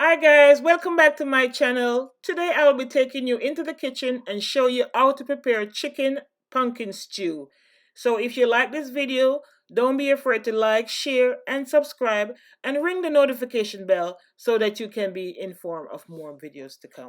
Hi guys, welcome back to my channel. Today I will be taking you into the kitchen and show you how to prepare chicken pumpkin stew. So if you like this video, don't be afraid to like, share, and subscribe, and ring the notification bell so that you can be informed of more videos to come.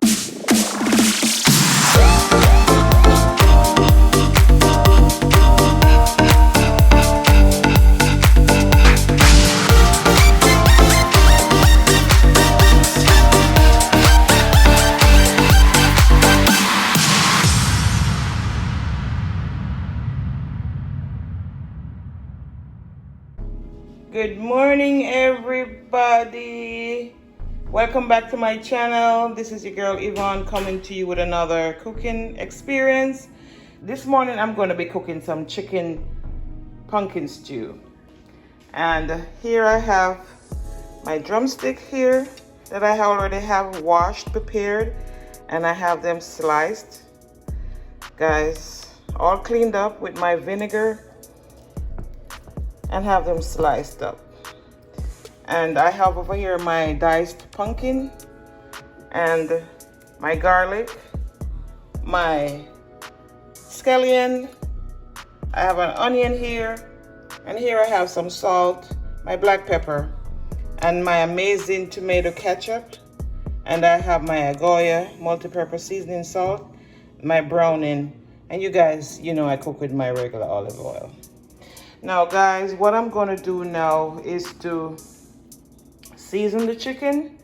Good morning, everybody. Welcome back to my channel. This is your girl Yvonne coming to you with another cooking experience. This morning I'm going to be cooking some chicken pumpkin stew. And here I have my drumstick here that I already have washed, prepared, and I have them sliced. Guys, all cleaned up with my vinegar and have them sliced up. And I have over here my diced pumpkin and my garlic, my scallion. I have an onion here, and here I have some salt, my black pepper, and my amazing tomato ketchup. And I have my Agoya multi-purpose seasoning salt, my browning, and you guys, you know I cook with my regular olive oil. Now guys, what I'm gonna do now is to season the chicken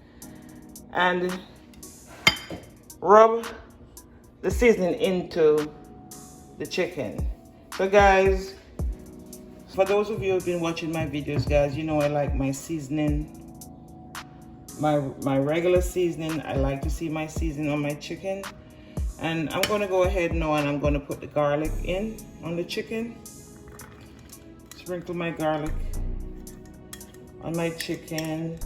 and rub the seasoning into the chicken. So guys, for those of you who've been watching my videos, guys, you know I like my seasoning, my regular seasoning. I like to see my seasoning on my chicken. And I'm gonna go ahead now and I'm gonna put the garlic in on the chicken. Sprinkle my garlic on my chicken,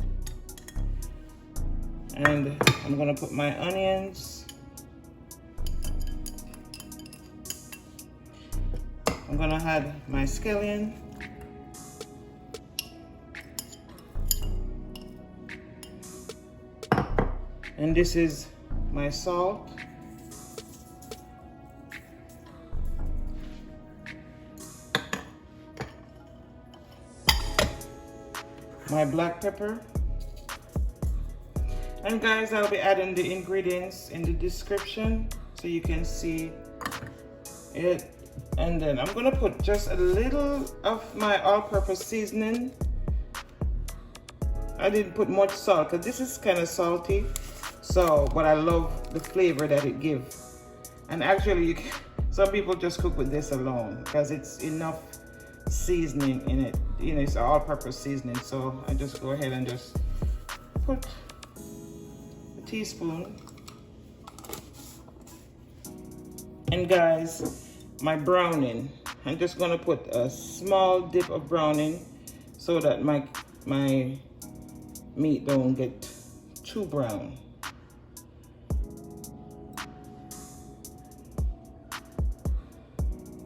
and I'm gonna put my onions. I'm gonna add my scallion, and this is my salt. My black pepper. And guys, I'll be adding the ingredients in the description so you can see it. And then I'm gonna put just a little of my all-purpose seasoning. I didn't put much salt because this is kind of salty, so but I love the flavor that it gives. And actually some people just cook with this alone because it's enough seasoning in it. You know, it's all-purpose seasoning, so I just go ahead and just put a teaspoon. And guys, my browning, I'm just gonna put a small dip of browning so that my meat don't get too brown.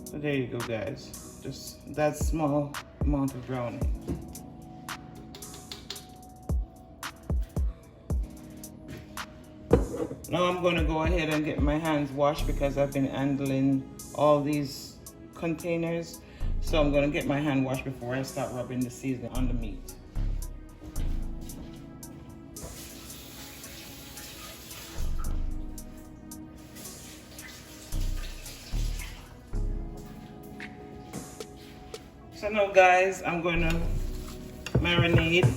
So there you go, guys. Just that small amount of browning. Now I'm going to go ahead and get my hands washed because I've been handling all these containers. So I'm going to get my hand washed before I start rubbing the seasoning on the meat. So now guys, I'm going to marinate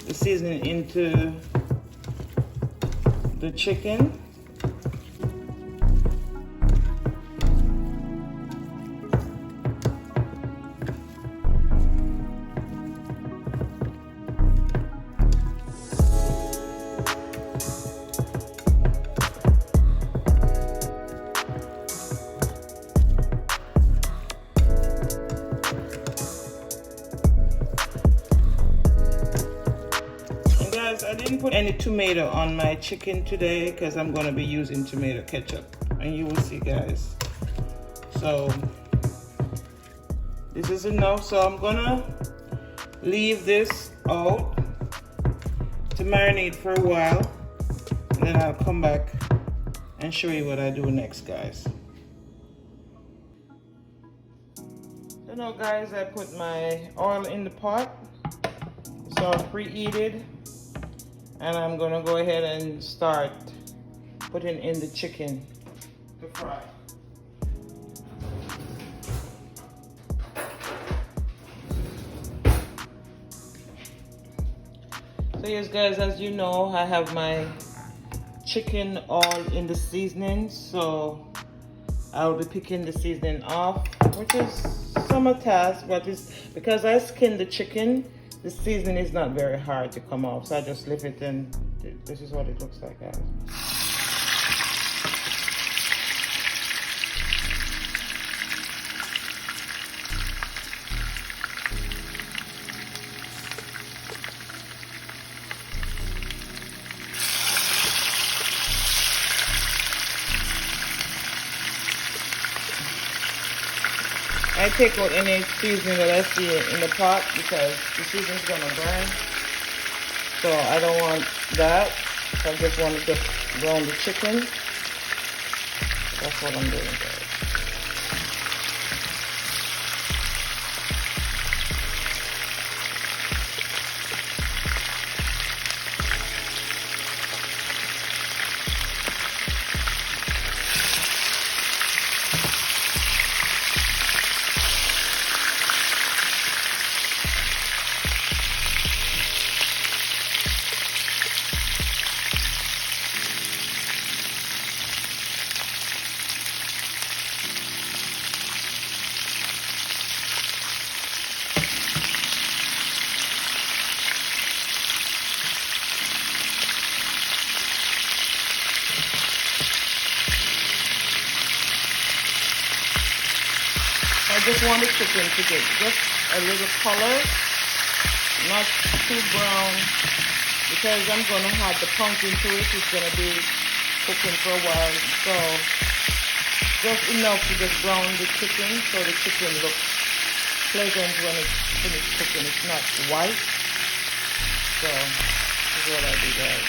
the seasoning into the chicken. I didn't put any tomato on my chicken today because I'm going to be using tomato ketchup, and you will see, guys. So this is enough, so I'm gonna leave this out to marinate for a while, and then I'll come back and show you what I do next, guys. So now, guys, I put my oil in the pot. It's all preheated, and I'm gonna go ahead and start putting in the chicken to fry. So yes, guys, as you know, I have my chicken all in the seasoning, so I'll be picking the seasoning off, which is some task, but it's because I skinned the chicken, the seasoning is not very hard to come off, so I just leave it, and this is what it looks like, guys. I take out any seasoning that I see in the pot because the seasoning's gonna burn. So I don't want that. So I just want to just brown the chicken. That's what I'm doing, guys. I just want the chicken to get just a little color, not too brown, because I'm going to add the pumpkin to it. It's going to be cooking for a while, so just enough to just brown the chicken so the chicken looks pleasant when it's finished cooking. It's not white, so this is what I do, guys.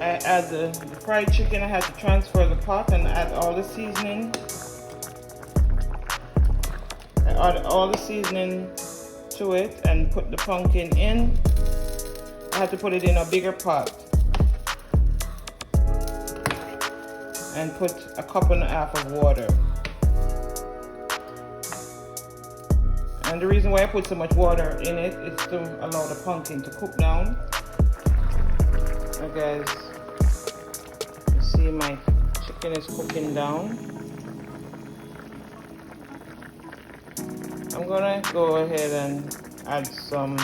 I add the fried chicken. I had to transfer the pot and add all the seasoning. I add all the seasoning to it and put the pumpkin in. I had to put it in a bigger pot and put a cup and a half of water. And the reason why I put so much water in it is to allow the pumpkin to cook down. Now, guys, you see my chicken is cooking down. I'm gonna go ahead and add some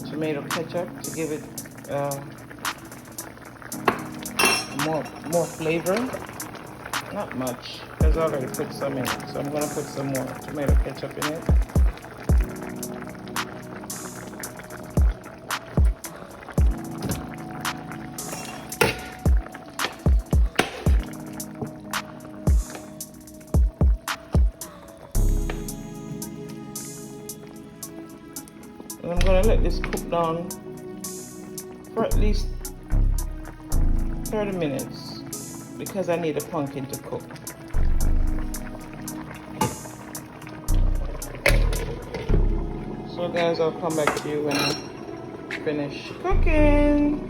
tomato ketchup to give it more flavor. Not much, because I already put some in it, so I'm gonna put some more tomato ketchup in it. And I'm gonna let this cook down for at least 30 minutes because I need a pumpkin to cook. So guys, I'll come back to you when I finish cooking.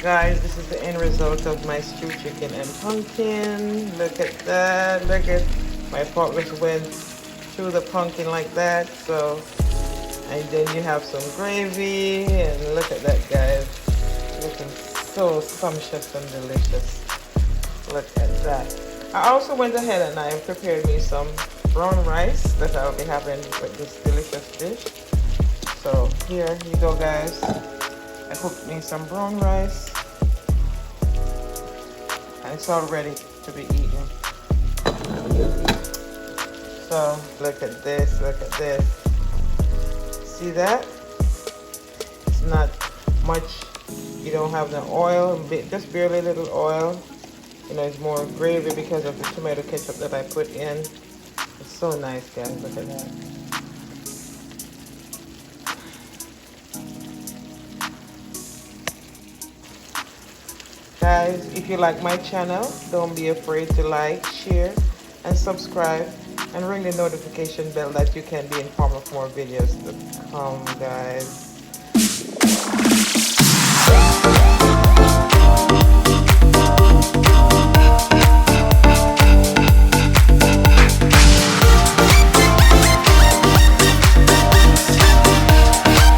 Guys, this is the end result of my stewed chicken and pumpkin. Look at that. Look at my pot just went through the pumpkin like that. So, and then you have some gravy, and look at that, guys. Looking so sumptuous and delicious. Look at that. I also went ahead and I prepared me some brown rice that I'll be having with this delicious dish. So here you go, guys. I cooked me some brown rice and it's all ready to be eaten. So look at this, look at this. See that? It's not much, you don't have the oil, just barely a little oil. You know, it's more gravy because of the tomato ketchup that I put in. It's so nice, guys, look at that. Guys, if you like my channel, don't be afraid to like, share, and subscribe, and ring the notification bell that you can be informed of more videos to come, guys.